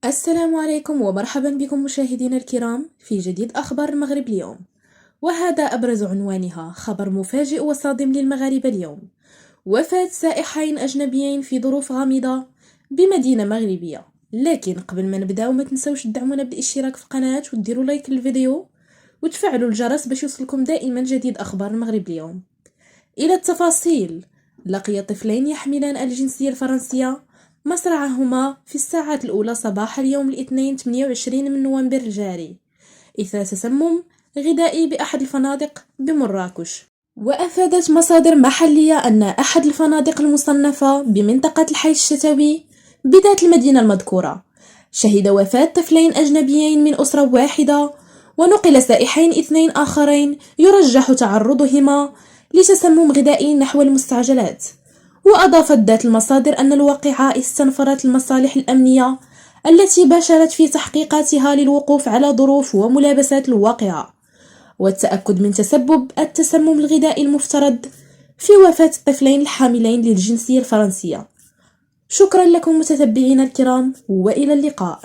السلام عليكم ومرحبا بكم مشاهدينا الكرام في جديد أخبار المغرب اليوم. وهذا أبرز عنوانها: خبر مفاجئ وصادم للمغاربة اليوم، وفاة سائحين أجنبيين في ظروف غامضة بمدينة مغربية. لكن قبل ما نبداو ما تنسوش تدعمونا بالاشتراك في القناة وتديروا لايك للفيديو وتفعلوا الجرس باش يوصلكم دائما جديد أخبار المغرب اليوم. إلى التفاصيل: لقي طفلين يحملان الجنسية الفرنسية مصرعهما في الساعات الأولى صباح اليوم الاثنين 28 من نوفمبر الجاري إثر تسمم غذائي بأحد الفنادق بمراكش. وأفادت مصادر محلية أن أحد الفنادق المصنفة بمنطقة الحي الشتوي بذات المدينة المذكورة شهد وفاة طفلين أجنبيين من أسرة واحدة، ونقل سائحين اثنين آخرين يرجح تعرضهما لتسمم غذائي نحو المستعجلات. وأضافت ذات المصادر أن الواقعة استنفرت المصالح الأمنية التي باشرت في تحقيقاتها للوقوف على ظروف وملابسات الواقعة والتأكد من تسبب التسمم الغذائي المفترض في وفاة الطفلين الحاملين للجنسية الفرنسية. شكرا لكم متتبعينا الكرام، وإلى اللقاء.